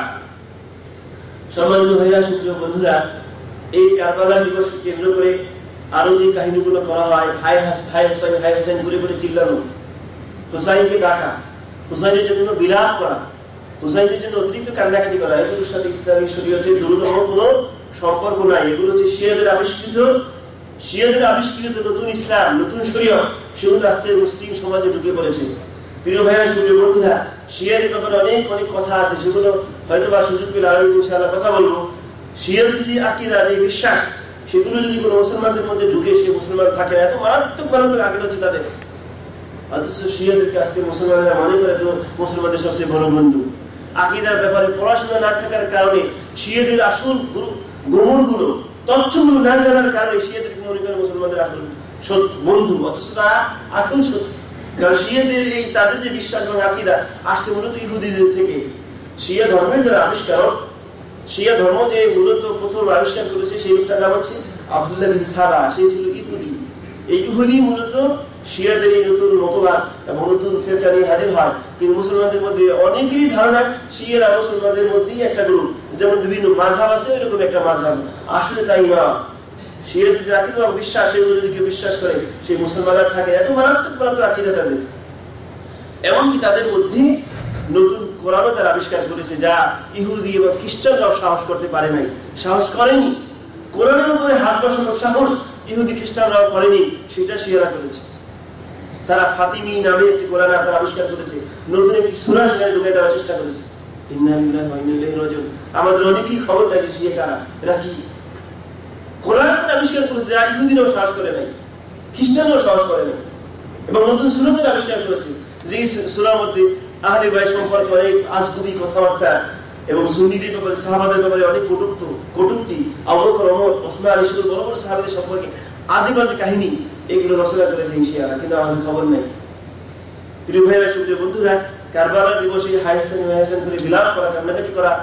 সম্মানিত ভাইরা, সুপ্রিয় বন্ধুরা, এই কারবালা দিবসকে কেন্দ্র করে আরো যে কাহিনীগুলো করা হয়, হাই হোসেন হাই হোসেন করে করে চিল্লানো, হুসাইনকে ডাকা, হুসাইনের জন্য বিলাপ করা, হুসাইনের জন্য অতিরিক্ত কান্নাকাটি করা, এগুলোর সাথে ইসলামী শরীয়তের দ্রুততম কোনো সম্পর্ক নাই। এগুলো হচ্ছে শিয়াদের আবিষ্কৃত নতুন ইসলাম, নতুন শরীয়ত, সেগুলো আজকে মুসলিম সমাজে ঢুকে পড়েছে। প্রিয় ভাইরা, সুপ্রিয় বন্ধুরা, শিয়াদের ব্যাপারে অনেক অনেক কথা আছে, সেগুলো হয়তো বা সুযোগ পেলে আরো ইনশাআল্লাহ কথা বলবো। শিয়াদের যে আকীদা, যে বিশ্বাস, সেগুলো যদি কোনো মুসলমানদের মধ্যে ঢুকে সে মুসলমান থাকে, এত মারাত্মক মারাত্মক আকীদা হচ্ছে তাদের। অথচ শিয়াদেরকে আজকে মুসলমানরা মনে করে মুসলমানদের সবচেয়ে বড় বন্ধু। আকীদার ব্যাপারে পড়াশোনা না থাকার কারণে, শিয়াদের আসল গোমরগুলো, তথ্যগুলো না জানার কারণে শিয়াদেরকে মনে করে মুসলমানদের আসল বন্ধু, অথচ তারা আসল শত্রু। কারণ শিয়াদের এই তাদের যে বিশ্বাস এবং আকীদা আসছে মূলত ইহুদিদের থেকে। শিয়া ধর্মের যারা আবিষ্কারক, শিয়া ধর্ম যে মূলত প্রথম আবিষ্কার করেছে সেই লোকটার নাম হচ্ছে আব্দুল্লাহ বিন সাবা, সে ছিল ইহুদি। এই ইহুদি মূলত শিয়াদের এই নতুন মতবাদ এবং নতুন ফিরকা নিয়ে হাজির হয়। কিন্তু মুসলমানদের মধ্যে অনেকেরই ধারণা শিয়ারা মুসলমানদের মধ্যেই একটা গ্রুপ, যেমন বিভিন্ন মাযহাব আছে এরকম একটা মাযহাব। আসলে তাই না। শিয়াদের যে আকীদা এবং বিশ্বাস, সেগুলো যদি কেউ বিশ্বাস করে সেই মুসলমানরা থাকে। এত মারাত্মক মারাত্মক আকীদা তাদের। এমনকি তাদের মধ্যে নতুন কোরআনও তারা আবিষ্কার করেছে, যা ইহুদি এবং খ্রিস্টানরাও সাহস করতে পারে নাই, সাহস করেনি। কোরআনের উপরে হাত বসানোর সাহস ইহুদি খ্রিস্টানরাও করেনি, সেটা শিয়ারা করেছে। তারা ফাতিমি নামে একটি কোরআন তারা আবিষ্কার করেছে, নতুন একটি সূরা সেখানে ঢুকিয়ে দেওয়ার চেষ্টা করেছে। ইন্না লিল্লাহি ওয়া ইন্না ইলাইহি রাজিউন। আমাদের অনেকেরই খবর লাগে শিয়া কারা, এরা কি কোরআন আবিষ্কার করেছে, যা ইহুদিরাও সাহস করে নাই, খ্রিস্টানরাও সাহস করে নাই। এবং নতুন সূরা আবিষ্কার করেছে, যে সূরার মধ্যে আহলে বাইত সম্পর্কে অনেক আজগুবি কথাবার্তা এবং সুন্নিদের ব্যাপারে, সাহাবাদের ব্যাপারে অনেক কটূক্তি, আবু বকর, ওমর, ওসমান, এসব বড় বড় সাহাবাদের সম্পর্কে আজে বাজে কাহিনী, এগুলো রচনা করেছে শিয়ারা, কিন্তু আমাদের খবর নেই। প্রিয় ভাইরা, সুপ্রিয় বন্ধুরা, কারবালা দিবসে হাই হোসেন করে বিলাপ করা, কান্নাকাটি করা,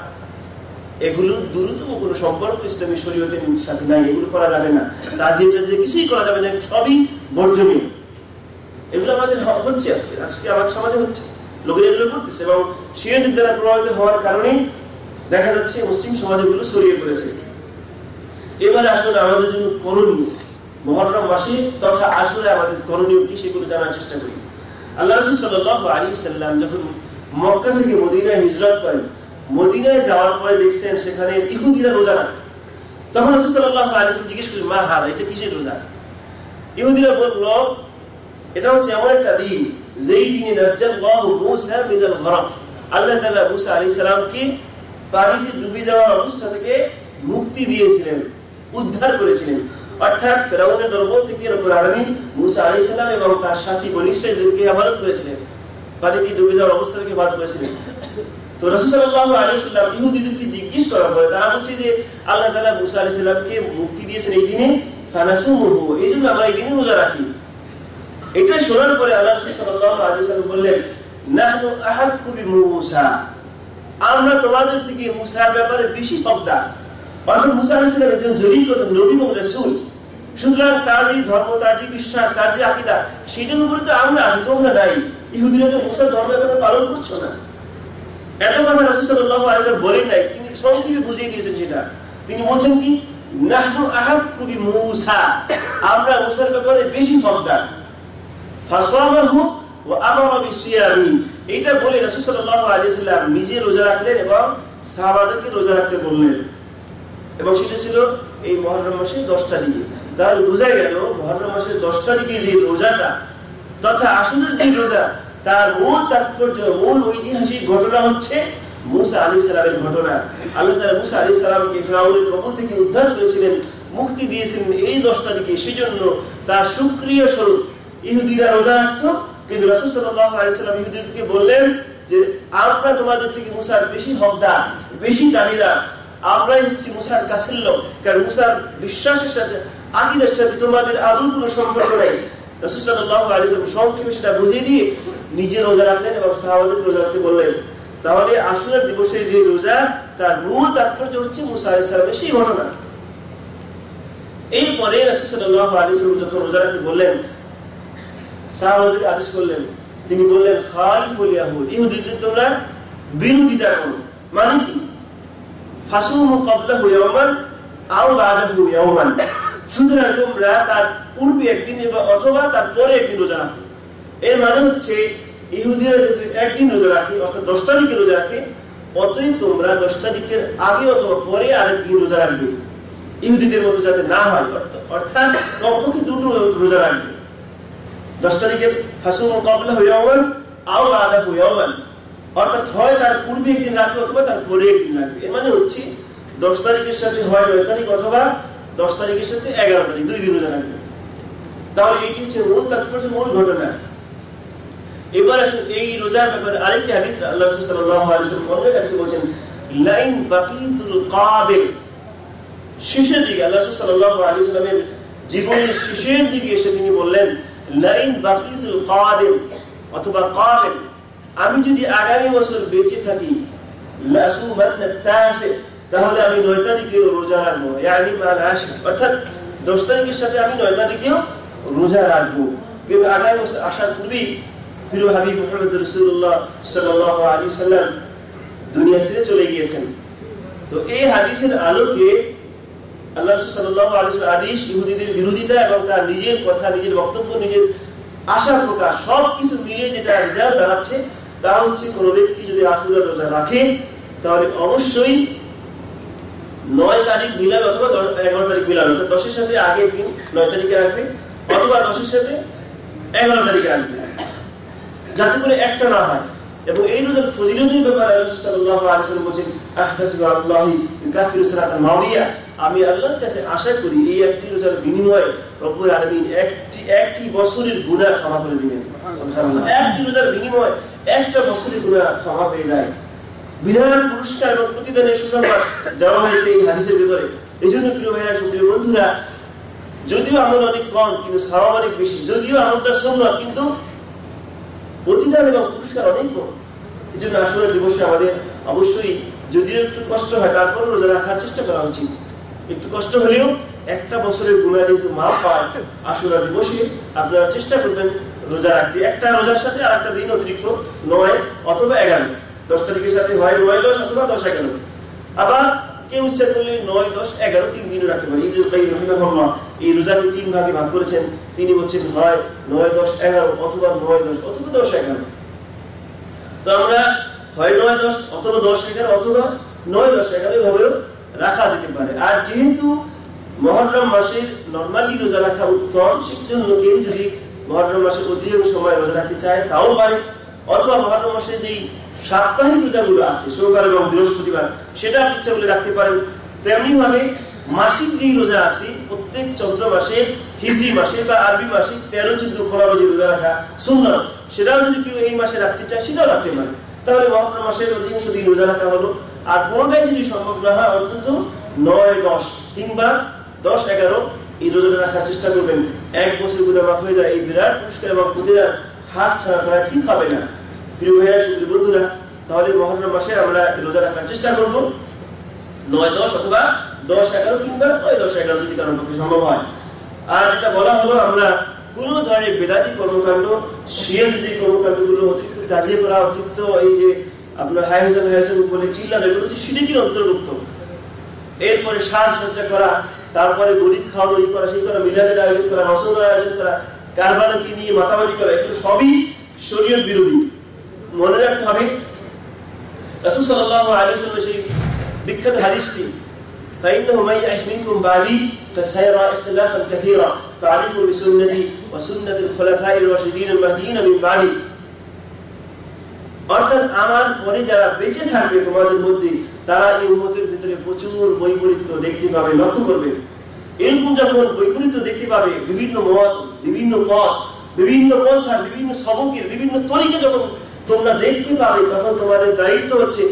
এগুলোর দ্রুততম কোনো সম্পর্ক ইসলামী শরীয়তের সাথে নাই। এগুলো করা যাবে না, তাজিয়া যে কিছুই করা যাবে না, সবই বর্জনীয়। এগুলো আমাদের হচ্ছে, আজকে আমাদের সমাজে হচ্ছে, লোকেরা এগুলো করতেছে এবং শিয়াদের দ্বারা প্রভাবিত হওয়ার কারণে দেখা যাচ্ছে মুসলিম সমাজে এগুলো ছড়িয়ে পড়েছে। এবারে আসলে আমাদের জন্য করণীয়, মুহররম মাসে তথা আসলে আমাদের করণীয় কি সেগুলো জানার চেষ্টা করি। আল্লাহ রাসূল সাল্লাল্লাহু আলাইহি ওয়াসাল্লাম যখন মক্কা থেকে মদিনায় হিজরত করেন, মদিনায় যাওয়ার পরে দেখছেন সেখানে ইহুদিরা রোজা রাখে। তখন রাসূল সাল্লাল্লাহু আলাইহি ওয়াসাল্লাম জিজ্ঞেস করলেন, মা হাদা, এটা কিসের রোজা? ইহুদিরা বলল, এটা হচ্ছে এমন একটা দিন যেই দিনে নাজ্জাল্লাহু মূসা মিনাল গরক, আল্লাহ তাআলা মূসা আলাইহিস সালামকে পানিতে ডুবে যাওয়ার অবস্থা থেকে মুক্তি দিয়েছিলেন, উদ্ধার করেছিলেন। অর্থাৎ ফেরাউনের দরবার থেকে রব্বুল আলামিন মূসা আলাইহিস সালাম এবং তার সাথী বনী ইসরাঈলকে হেফাজত করেছিলেন, পানিতে ডুবে যাওয়ার অবস্থা থেকে হেফাজত করেছিলেন। তো রাসূল সাল্লাল্লাহু আলাইহি ওয়াসাল্লাম ইহুদিদেরকে জিজ্ঞেস করার পরে তারা বলছে যে আল্লাহ তাআলা মূসা আলাইহিস সালামকে মুক্তি দিয়েছেন এই দিনে, ফানাসুমুহু, এইজন্য আমরা এই দিনে রোজা রাখি। এটা শোনার পরে আল্লাহ রাসূল সাল্লাল্লাহু আলাইহি ওয়াসাল্লাম বললেন, নাহনু আহাক্কু বিমূসা, আমরা তোমাদের থেকে মূসার ব্যাপারে বেশি হকদার। অর্থাৎ মূসা আলাইহিস সালাম একজন জলিল নবী এবং রাসূল, সুতরাং তার যে ধর্ম, তার যে বিশ্বাস, তার যে আকীদা, সেটার উপরে তো আমরা আছি, তোমরা নাই। ইহুদিরা তো মূসার ধর্ম এখন পালন করছো না। এত কথা রাসূল সাল্লাল্লাহু আলাইহি ওয়াসাল্লাম বলেন নাই, তিনি সংক্ষেপে বুঝিয়ে দিয়েছেন সেটা। তিনি বলছেন কি, নাহনু আহাক্কু বিমূসা, আমরা মূসার ব্যাপারে বেশি হকদার। ফাসামাহু ওয়া আমারা বিসিয়ামি, এটা বলে রাসূল সাল্লাল্লাহু আলাইহি ওয়াসাল্লাম নিজে রোজা রাখলেন এবং সাহাবাদেরকে রোজা রাখতে বললেন। এবং সেটা ছিল এই মুহররম মাসের 10 তারিখে। তাহলে বোঝা গেল মুহররম মাসের 10 তারিখে যে রোজাটা তথা আশুরার যে রোজা, তার মূল তাৎপর্য, মূল ঐতিহাসিক ঘটনা হচ্ছে মূসা আলাইহিস সালামের ঘটনা। আল্লাহ তাআলা মূসা আলাইহিস সালামকে ফিরআউনের কবল থেকে উদ্ধার করেছিলেন, মুক্তি দিয়েছিলেন এই 10 তারিখে। সেজন্য তার শুকরিয়া স্বরূপ ইহুদিরা রোজা রাখতো। কিন্তু রাসূল সাল্লাল্লাহু আলাইহি ওয়াসাল্লাম ইহুদিদেরকে বললেন যে আমরা তোমাদের থেকে মূসার বেশি হকদার, বেশি দাবিদার, আমরাই হচ্ছি মূসার কাছের লোক। কারণ মূসার বিশ্বাসের সাথে, আকীদার সাথে তোমাদের আদৌ কোনো সম্পর্ক নেই। রাসূল সাল্লাল্লাহু আলাইহি ওয়াসাল্লাম সংক্ষেপে সেটা বুঝিয়ে দিয়ে নিজে রোজা রাখলেন এবং সাহাবাদেরকে রোজা রাখতে বললেন। তাহলে আশুরার দিবসে যে রোজা, তার মূল তাৎপর্য হচ্ছে মূসা আলাইহিস সালামের সেই ঘটনা। এরপরে রাসূল সাল্লাল্লাহু আলাইহি ওয়াসাল্লাম যখন রোজা রাখতে বললেন, সাহাবাদেরকে আদেশ করলেন, তিনি বললেন, খালিফুল ইয়াহুদ, ইহুদিদের তোমরা বিরোধিতা করো। মানে কি? ফাসুমু ক্বাবলাহু ইয়াওমান আও বা'দাহু ইয়াওমান, সুতরাং তোমরা তার পূর্বে একদিন অথবা তার পরে একদিন রোজা রাখো। এর মানে হচ্ছে ইহুদিরা যদি একদিন রোজা রাখে, অর্থাৎ 10 তারিখে রোজা রাখে, অতএব তোমরা 10 তারিখের আগে অথবা পরে আরেকদিন রোজা রাখবে, ইহুদিদের মতো যাতে না হয়। অর্থাৎ কমপক্ষে দুটো রোজা রাখবে। 10 তারিখের ফাসুমু ক্বাবলাহু ইয়াওমান আও বা'দাহু ইয়াওমান, অর্থাৎ হয় তার পূর্বে একদিন রাখবে অথবা তার পরে একদিন রাখবে। এর মানে হচ্ছে 10 তারিখের সাথে হয় 9 তারিখ অথবা 10 তারিখের সাথে 11 তারিখ, 2 দিন রোজা রাখবে। তাহলে এটি হচ্ছে মূল তাৎপর্য, মূল ঘটনা। এবার আসুন এই রোজার ব্যাপারে আরেকটি হাদিস আল্লাহ রাসূল সাল্লাল্লাহু আলাইহি ওয়াসাল্লাম কাছে বলেছেন, লাইন বাকিতুল কাবিল, শেষের দিকে আল্লাহ রাসূল সাল্লাল্লাহু আলাইহি ওয়াসাল্লামের জীবনের শেষের দিকে এসে তিনি বললেন, লাইন বাকিতুল কাদিম অথবা কাবিল, আমি যদি আগামী বছর বেঁচে থাকি, লাসুমান্না তাসি, তাহলে আমি 9 তারিখেও রোজা রাখবো, ইয়ানি মাল আশর, অর্থাৎ 10 তারিখের সাথে আমি 9 তারিখেও রোজা রাখবো। কিন্তু আগামী বছর আসার পূর্বেই প্রিয় হাবিব মুহাম্মদ রাসূলুল্লাহ সাল্লাল্লাহু আলাইহি ওয়াসাল্লাম দুনিয়া ছেড়ে চলে গিয়েছেন। তো এই হাদিসের আলোকে আল্লাহ রাসূল সাল্লাল্লাহু আলাইহি ওয়াসাল্লাম আদেশ, ইহুদিদের বিরোধিতা এবং তার নিজের কথা, নিজের বক্তব্য, নিজের আশা প্রকাশ সবকিছু মিলিয়ে যেটা রেজাল্ট দাঁড়াচ্ছে তা হচ্ছে কোনো ব্যক্তি যদি আশুরা রোজা রাখে তাহলে অবশ্যই 9 তারিখ মিলাবে অথবা 11 তারিখ মিলাবে, অর্থাৎ 10 এর সাথে আগে একদিন 9 তারিখে রাখবে অথবা 10 এর সাথে 11 তারিখে রাখবে, যাতে করে একটা না হয়। এবং এই রোজার ফজিলতের ব্যাপারে রাসূল সাল্লাল্লাহু আলাইহি ওয়াসাল্লাম বলেন, আহতাসিবু আল্লাহি ইউকাফিরু সালাতাল মাদিয়া, আমি আল্লাহর কাছে আশা করি এই একটি রোজার বিনিময়ে রব্বুল আলামিন একটি বছরের গুনাহ ক্ষমা করে দিবেন। সুবহানাল্লাহ, একটি রোজার বিনিময়ে একটা বছরের গুনাহ ক্ষমা হয়ে যায়। বিরাট পুরস্কার এবং প্রতিদানের সুসংবাদ দেওয়া হয়েছে এই হাদিসের ভিতরে। এজন্য প্রিয় ভাইরা, প্রিয় বন্ধুরা, যদিও আমল অনেক কম কিন্তু সওয়াব অনেক বেশি, যদিও আমলটা সুন্নাত কিন্তু প্রতিদান এবং পুরস্কার অনেক কম। এজন্য আশুরা দিবসে আমাদের অবশ্যই যদিও একটু কষ্ট হয় তারপরও রোজা রাখার চেষ্টা করা উচিত। একটু কষ্ট হলেও একটা বছরের গুনাহ যেহেতু মাফ পায়, আশুরা দিবসে আপনারা চেষ্টা করবেন রোজা রাখতে। একটা রোজার সাথে আরেকটা দিন অতিরিক্ত 9 অথবা 11, 10 তারিখের সাথে হয় 9, 10 অথবা 10, 11। আবার কেউ ইচ্ছা করলে 9, 10, 11 3 দিনও রাখতে পারে। ইবনুল কাইয়্যিম রাহিমাহুল্লাহ এই রোজাকে 3 ভাগে ভাগ করেছেন। তিনি বলছেন হয় 9, 10, 11 অথবা 9, 10 অথবা 10, 11। তো আমরা হয় 9-10 অথবা 10-11 অথবা 9-10-11 এভাবেও রাখা যেতে পারে। আর যেহেতু মুহররম মাসে নরমালি রোজা রাখা উত্তম, সেজন্য কেউ যদি মুহররম মাসে অধিকাংশ সময় রোজা রাখতে চায় তাও পারে, অথবা মুহররম মাসে যেই সাপ্তাহিক রোজাগুলো আছে সোমবার এবং বৃহস্পতিবার সেটা আপনি ইচ্ছা করলে রাখতে পারেন। তেমনি ভাবে মাসিক যেই রোজা আছে প্রত্যেক চন্দ্র মাসে, হিজরি মাসে বা আরবি মাসে 13, 14, 15 যে রোজা রাখা সুন্নাত, সেটাও যদি কেউ এই মাসে রাখতে চায় সেটাও রাখতে পারে। তাহলে মুহররম মাসের অধিকাংশ দিন রোজা রাখা হলো। আর কোনোটাই যদি সম্ভব না হয় অন্তত 9-10 কিংবা 10-11 এই রোজাটা রাখার চেষ্টা করবেন। 1 বছর গুনাহ মাফ হয়ে যায়। এই বিরাট পুরস্কার এবং প্রতিদান হাত ছাড়া করা ঠিক হবে না। প্রিয় ভাইরা, সুপ্রিয় বন্ধুরা, তাহলে মুহররম মাসে আমরা রোজা রাখার চেষ্টা করব 9-10 অথবা 10-11 কিংবা 9-10-11 যদি কারোর পক্ষে সম্ভব হয়। আর যেটা বলা হলো, আমরা কোন ধরনের বেদাতি কর্মকাণ্ড, শিয়াল যে কর্মকাণ্ডগুলো অতিরিক্ত তাজিয়ে করা, অতিরিক্ত এই যে আপনার হাইজান বলে চিল্লানো, এগুলো হচ্ছে শিরকের অন্তর্ভুক্ত। এরপরে সাজসজ্জা করা, তারপরে গরিব খাওয়ানো, এই করা সেই করা, মিলাদের আয়োজন করা, রসদের আয়োজন করা, কারবালাকে নিয়ে মাতামাতি করা, এগুলো সবই শরীয়ত বিরোধী। মনে রাখতে হবে রাসূল সাল্লাল্লাহু আলাইহি ওয়াসাল্লাম সেই বিখ্যাত হাদিসটি, فإنه من يعش منكم بعدي فسيرى اختلافا كثيرا فعليكم بسنتي وسنة الخلفاء الراشدين المهديين من بعدي। অর্থাৎ আমার পরে যারা বেঁচে থাকবে তোমাদের মধ্যে, তারা এই উম্মতের ভিতরে প্রচুর বৈপরীত্য দেখতে পাবে, লক্ষ্য করবে। এরকম যখন বৈপরীত্য দেখতে পাবে, বিভিন্ন মত, বিভিন্ন পথ, বিভিন্ন পন্থার, বিভিন্ন সবকের, বিভিন্ন তরিকা যখন তোমরা দেখতে পাবে, তখন তোমাদের দায়িত্ব হচ্ছে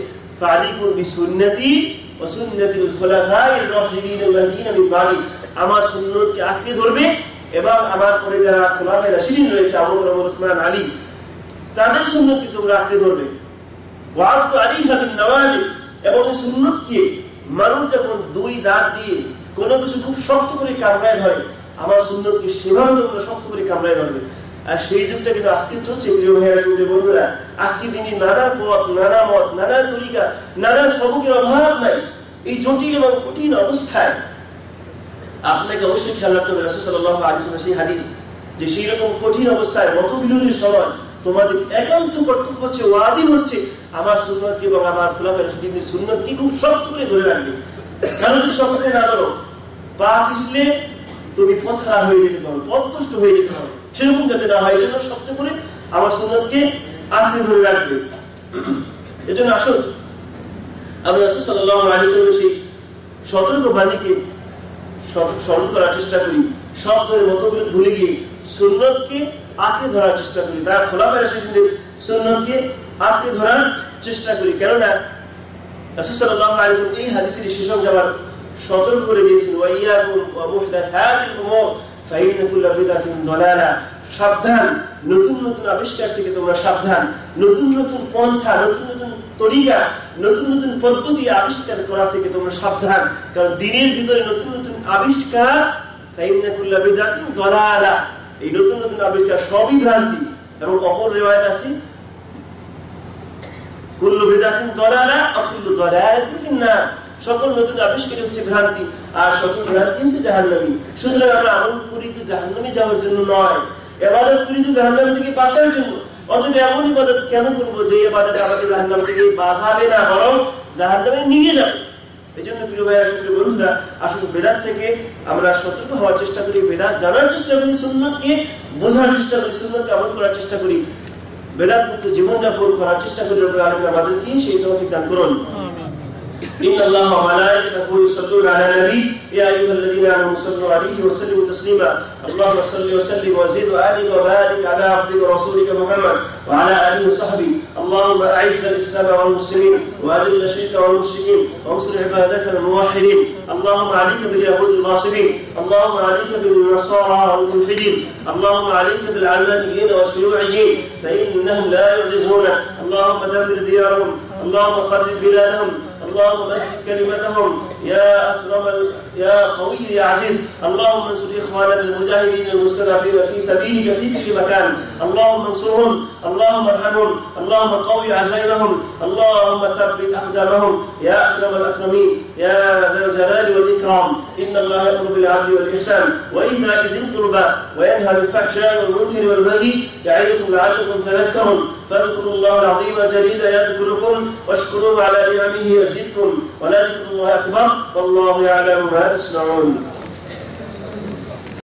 ফালিকুম বিসুন্নতি ওয়া সুন্নাতিল খুলাফায়ে রাশিদিন আল-মাহদিয়িন মিন বাদি, আমার সুন্নতকে আঁকড়ে ধরবে এবং আমার পরে যারা খুলাফায়ে রাশিদিন রয়েছে আবু বকর, ওমর, ওসমান, আলী, তাদের সুন্নতকে তোমরা আঁকড়ে ধরবে। ওয়া আতু আলাইহা বিন নওয়াজিব, এবং এই সুন্নতকে মানুষ যখন 2 দাঁত দিয়ে কোনো কিছু খুব শক্ত করে কামড়ায় ধরে, আমার সুন্নতকে সেভাবে তোমরা শক্ত করে কামড়ায় ধরবে। আর সেই যুগটা কিন্তু আজকে চলছে। প্রিয় ভাইয়েরা, প্রিয় বন্ধুরা, আজকে দিনে নানা পথ, নানা মত, নানা তরিকা, নানা সবকের অভাব নাই। এই জটিল এবং কঠিন অবস্থায় আপনাকে অবশ্যই খেয়াল রাখতে হবে রাসূল সাল্লাল্লাহু আলাইহি ওয়াসাল্লাম সেই হাদিস, যে সেই রকম কঠিন অবস্থায় মতবিরোধের সময় তোমাদের একান্ত কর্তব্য হচ্ছে, ওয়াজিব হচ্ছে, আমার সুন্নতকে এবং আমার খুলাফায়ে রাশিদিনের সুন্নতকে খুব শক্ত করে ধরে রাখবে। কারণ যদি শক্ত করে না ধরো, পা পিছলে তুমি পথহারা হয়ে যেতে পারো, পথভ্রষ্ট হয়ে যেতে পারো। সেরকম যাতে না হয়, এজন্য শক্ত করে আমার সুন্নতকে আঁকড়ে ধরে রাখবে। এজন্য আসুন আমরা রাসূল সাল্লাল্লাহু আলাইহি ওয়াসাল্লামের সেই সতর্ক বাণীকে স্মরণ করার চেষ্টা করি, সব ধরনের মতবিরোধ ভুলে গিয়ে সুন্নতকে আঁকড়ে ধরার চেষ্টা করি, তার খোলাফায়ে রাশিদিনদের সুন্নতকে আঁকড়ে ধরার চেষ্টা করি। কেননা রাসূল সাল্লাল্লাহু আলাইহি ওয়াসাল্লাম এই হাদিসের শেষে যাওয়ার সতর্ক করে দিয়েছেন, ওয়া ইয়াকুম ওয়া মুহদাসাতিল উমুর ফাইন্না কুল্লা বিদআতিন দালালা, সাবধান, নতুন নতুন আবিষ্কার থেকে তোমরা সাবধান, নতুন নতুন পন্থা, নতুন নতুন তরিকা, নতুন নতুন পদ্ধতি আবিষ্কার করা থেকে তোমরা সাবধান। কারণ দিনের ভিতরে নতুন নতুন আবিষ্কার, ফাইন্না কুল্লা বিদআতিন দালালা, এই নতুন নতুন আবিষ্কার সবই ভ্রান্তি। এবং অপর রিওয়ায়াত আছে, কুল্লু বিদআতিন দালালা ওয়া কুল্লু দালালাতিন ফিন্নার, সকল নতুন আবিষ্কার হচ্ছে ভ্রান্তি, আর সকল ভ্রান্তি হচ্ছে জাহান্নামী। সুতরাং আমরা আমল করি তো জাহান্নামে যাওয়ার জন্য নয়, ইবাদত করি তো জাহান্নাম থেকে বাঁচার জন্য। অতএব এমন ইবাদত কেন করব যে ইবাদত আমাকে জাহান্নাম থেকে বাঁচাবে না, বরং জাহান্নামে নিয়ে যাবে। এজন্য প্রিয় ভাইরা, প্রিয় বন্ধুরা, আসলে বেদাত থেকে আমরা সতর্ক হওয়ার চেষ্টা করি, বেদাত জানার চেষ্টা করি, সুন্নতকে বোঝার চেষ্টা করি, সুন্নতকে আমল করার চেষ্টা করি, বেদাত মুক্ত জীবনযাপন করার চেষ্টা করি। রব্বুল আলামিন আমাদেরকে সেই তৌফিক দান করুন। إن الله وملائكته يصلون على النبي يا أيها الذين آمنوا صلوا عليه وسلموا تسليما اللهم صل وسلم وزد وآله وبارك على عبدك ورسولك محمد وعلى آله وصحبه. اللهم أعز الإسلام والمسلمين وأذل الشرك والمشركين وانصر عبادك الموحدين. اللهم عليك باليهود الغاصبين، اللهم عليك بالنصارى والملحدين، اللهم عليك بالعلمانيين والشيوعيين فإنهم لا يعجزونك. اللهم دمر ديارهم، اللهم خرب بلادهم، اللهم مسك كلمتهم يا أكرم يا قوي يا عزيز. اللهم انصر إخواننا المجاهدين المستضعفين في سبيلك في كل مكان، اللهم انصرهم، اللهم ارحمهم، اللهم قوي عزائمهم، اللهم ثبت أقدامهم يا أكرم الأكرمين يا ذا الجلال والإكرام. إن الله يأمر بالعدل والإحسان وإيتاء ذي القربى وينهى عن الفحشاء والمنكر والبغي يعظكم لعلكم تذكرون. فاذكروا الله العظيم الجليل يذكركم واشكروه على نعمه يزدكم ولذكر الله أكبر والله يعلم ما تصنعون.